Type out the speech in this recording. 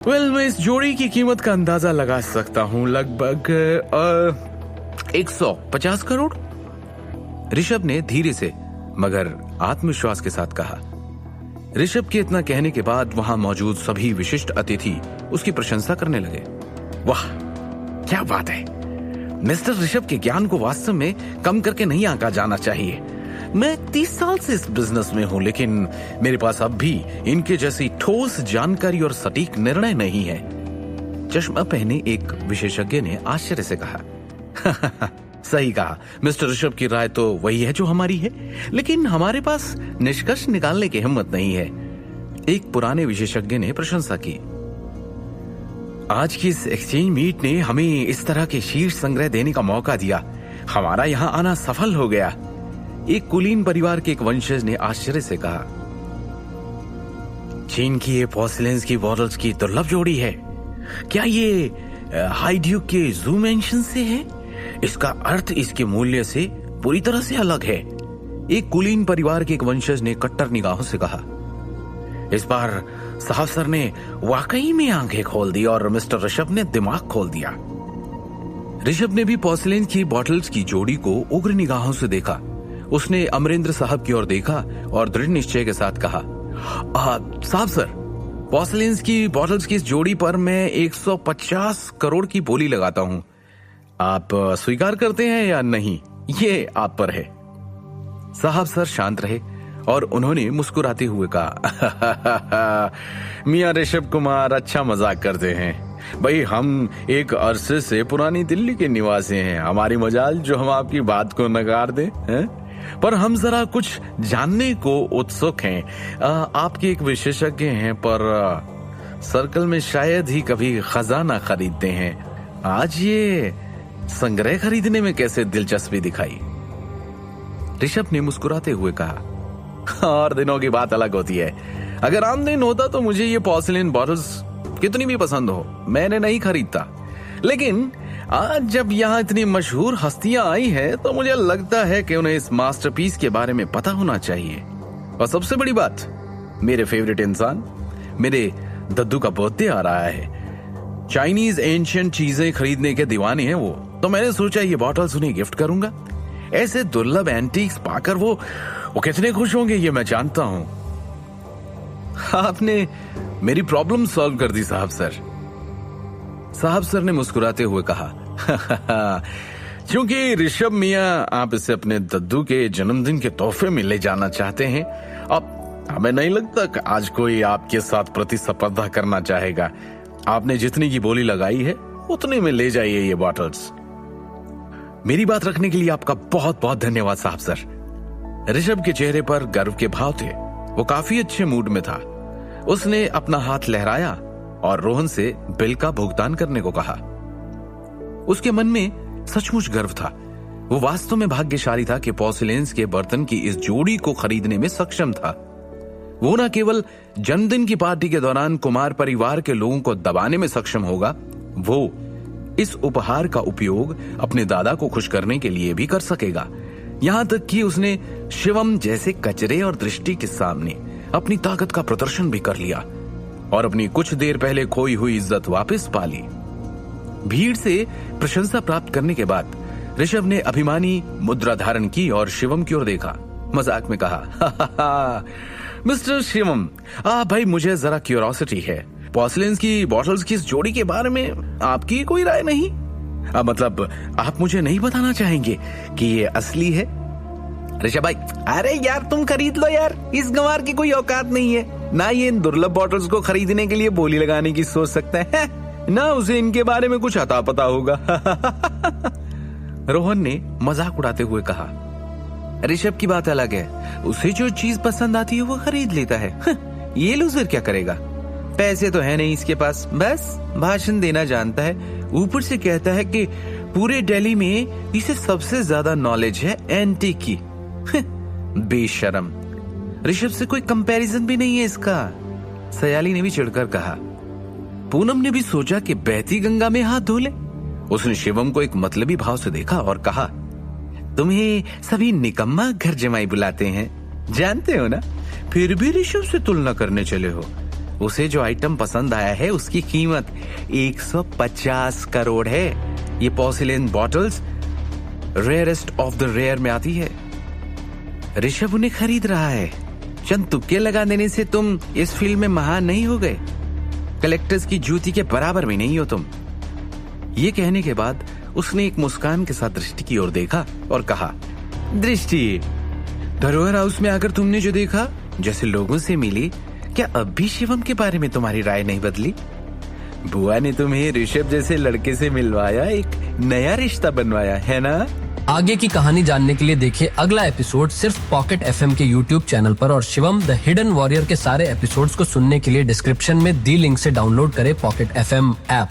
मैं इस जोड़ी की कीमत का अंदाजा लगा सकता हूँ, लगभग 150 करोड़। ऋषभ ने धीरे से मगर आत्मविश्वास के साथ कहा। ऋषभ के इतना कहने के बाद वहां मौजूद सभी विशिष्ट अतिथि उसकी प्रशंसा करने लगे। वाह, क्या बात है! मिस्टर ऋषभ के ज्ञान को वास्तव में कम करके नहीं आंका जाना चाहिए। मैं 30 साल से इस बिजनेस में हूं, लेकिन मेरे पास अब भी इनके जैसी ठोस जानकारी और सटीक निर्णय नहीं है। चश्मा पहने एक विशेषज्ञ ने आश्चर्य से कहा। सही कहा, मिस्टर ऋषभ की राय तो वही है जो हमारी है, लेकिन हमारे पास निष्कर्ष निकालने की हिम्मत नहीं है। एक पुराने विशेषज्ञ ने प्रशंसा की। आज की इस एक्सचेंज मीट ने हमें इस तरह के शीर्ष संग्रह देने का मौका दिया। हमारा यहां आना सफल हो गया। एक कुलीन परिवार के एक वंशज ने आश्चर्य से कहा। चीन की ये पोर्सिलेंस की बॉटल्स की दुर्लभ जोड़ी है। क्या ये हाई ड्यूक के जू मेंशन से है? इसका अर्थ इसके मूल्य से पूरी तरह से अलग है। एक कुलीन परिवार के एक वंशज ने कट्टर निगाहों से कहा। इस बार साहब सर ने वाकई में आंखें खोल दी और मिस्टर ऋषभ ने दिमाग खोल दिया। ऋषभ ने भी पोर्सिलेन की बॉटल्स की जोड़ी को उग्र निगाहों से देखा। उसने अमरेंद्र साहब की ओर देखा और दृढ़ निश्चय के साथ कहा, साहब सर, पोर्सिलेन्स की बॉटल्स की इस जोड़ी पर मैं 150 करोड़ की बोली लगाता हूं। आप स्वीकार करते हैं या नहीं, ये आप पर है। साहब सर शांत रहे और उन्होंने मुस्कुराते हुए कहा, मियां ऋषभ कुमार अच्छा मजाक करते हैं। भाई, हम एक अरसे से पुरानी दिल्ली के निवासी हैं। हमारी मजाल जो हम आपकी बात को नकार दें, हैं? पर हम जरा कुछ जानने को उत्सुक हैं। आपके एक विशेषज्ञ हैं, पर सर्कल में शायद ही कभी खजाना खरीदते हैं। आज ये संग्रह खरीदने में कैसे दिलचस्पी दिखाई? ऋषभ ने मुस्कुराते हुए कहा, और दिनों की बात अलग होती है। अगर आम दिन होता तो मुझे ये पोर्सिलेन बॉटल्स कितनी भी पसंद हो, मैंने नहीं खरीदता। लेकिन आज जब यहाँ इतनी मशहूर हस्तियां आई हैं, तो मुझे लगता है कि उन्हें इस मास्टरपीस के बारे में पता होना चाहिए। और सबसे बड़ी बात, मेरे फेवरेट इंसान, मेरे दद्दू का बर्थडे आ रहा है। चाइनीज एंशिएंट चीजें खरीदने के दीवाने हैं वो, तो मैंने सोचा ये बॉटल्स उन्हें गिफ्ट करूंगा। ऐसे दुर्लभ एंटीक्स पाकर वो कितने खुश होंगे, ये मैं जानता हूं। आपने मेरी प्रॉब्लम सॉल्व कर दी साहब सर। साहब सर ने मुस्कुराते हुए कहा, क्योंकि ऋषभ मियां आप इसे अपने दद्दू के जन्मदिन के तोहफे में ले जाना चाहते हैं। अब हमें नहीं लगता कि आज कोई आपके साथ प्रतिस्पर्धा करना चाहेगा। आपने जितनी की बोली लगाई है उतने में ले जाइए ये बॉटल्स। मेरी बात रखने के लिए आपका बहुत बहुत धन्यवाद साहब सर। ऋषभ के चेहरे पर गर्व के भाव थे। वो काफी अच्छे मूड में था। उसने अपना हाथ लहराया और रोहन से बिल का भुगतान करने को कहा। उसके मन में सचमुच गर्व था। वो वास्तव में भाग्यशाली था कि पोर्सिलेन्स के बर्तन की इस जोड़ी को खरीदने में सक्षम था। वो न केवल जन्मदिन की पार्टी के दौरान कुमार परिवार के लोगों को दबाने में सक्षम होगा, वो इस उपहार का उपयोग अपने दादा को खुश करने के लिए भी कर सकेगा। यहां तक कि उसने शिवम जैसे कचरे और दृष्टि के सामने अपनी ताकत का प्रदर्शन भी कर लिया और अपनी कुछ देर पहले खोई हुई इज्जत वापस पा ली। भीड़ से प्रशंसा प्राप्त करने के बाद ऋषभ ने अभिमानी मुद्रा धारण की और शिवम की ओर देखा। मजाक में कहा, मिस्टर शिवम, भाई मुझे जरा क्यूरोसिटी है। पोर्सिलेन्स की बॉटल्स की इस जोड़ी के बारे में आपकी कोई राय नहीं? मतलब आप मुझे नहीं बताना चाहेंगे कि ये असली है? ऋषभ भाई, अरे यार तुम खरीद लो यार, इस गंवार की कोई औकात नहीं है। ना ये इन दुर्लभ बॉटल्स को खरीदने के लिए बोली लगाने की सोच सकता है, ना उसे इनके बारे में कुछ अता पता होगा। रोहन ने मजाक उड़ाते हुए कहा। ऋषभ की बात अलग है, उसे जो चीज पसंद आती है वो खरीद लेता है। ये लूजर क्या करेगा? पैसे तो है नहीं इसके पास, बस भाषण देना जानता है। ऊपर से कहता है कि पूरे दिल्ली में इसे सबसे ज्यादा नॉलेज है एंटीक की। बेशरम, ऋषभ से कोई कंपैरिजन भी नहीं है इसका। सयाली ने भी चिढ़कर कहा। पूनम ने भी सोचा कि बहती गंगा में हाथ धो ले। उसने शिवम को एक मतलबी भाव से देखा और कहा, तुम्हें सभी निकम्मा घर जमाई बुलाते हैं, जानते हो ना? फिर भी ऋषभ से तुलना करने चले हो। उसे जो आइटम पसंद आया है उसकी कीमत 150 करोड़ है। ये porcelain bottles rarest of the rare में आती है। ऋषभ उन्हें खरीद रहा है। चंद तुक्के लगा देने से तुम इस फील्ड में महान नहीं हो गए। कलेक्टर्स की जूती के बराबर भी नहीं हो तुम। ये कहने के बाद उसने एक मुस्कान के साथ दृष्टि की ओर देखा और कहा, दृष्टि, धरोहर हाउस में आकर तुमने जो देखा, जैसे लोगों से मिली, क्या अब भी शिवम के बारे में तुम्हारी राय नहीं बदली? बुआ ने तुम्हें ऋषभ जैसे लड़के से मिलवाया, एक नया रिश्ता बनवाया है ना? आगे की कहानी जानने के लिए देखिए अगला एपिसोड सिर्फ पॉकेट एफएम के यूट्यूब चैनल पर, और शिवम द हिडन वॉरियर के सारे एपिसोड्स को सुनने के लिए डिस्क्रिप्शन में दी लिंक से डाउनलोड करें पॉकेट एफएम ऐप।